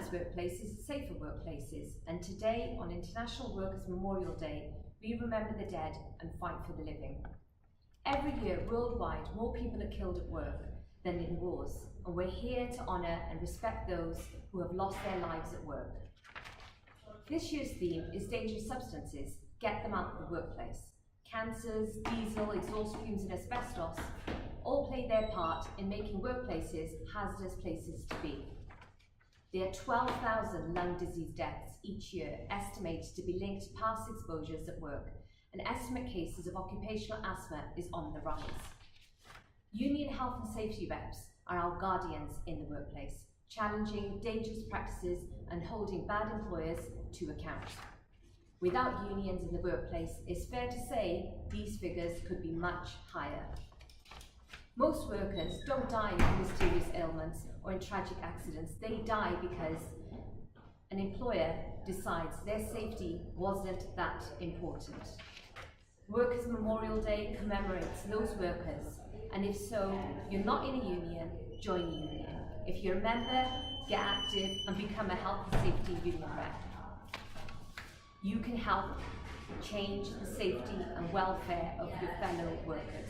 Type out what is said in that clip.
organised workplaces, safer workplaces, and today, on International Workers' Memorial Day, we remember the dead and fight for the living. Every year, worldwide, more people are killed at work than in wars, and we're here to honour and respect those who have lost their lives at work. This year's theme is dangerous substances, get them out of the workplace. Cancers, diesel, exhaust fumes and asbestos all play their part in making workplaces hazardous places to be. There are 12,000 lung disease deaths each year estimated to be linked to past exposures at work, and estimate cases of occupational asthma is on the rise. Union health and safety reps are our guardians in the workplace, challenging dangerous practices and holding bad employers to account. Without unions in the workplace, it's fair to say these figures could be much higher. Most workers don't die of mysterious ailments or in tragic accidents. They die because an employer decides their safety wasn't that important. Workers' Memorial Day commemorates those workers, and if so, you're not in a union, join a union. If you're a member, get active and become a health and safety union rep. You can help change the safety and welfare of your fellow workers.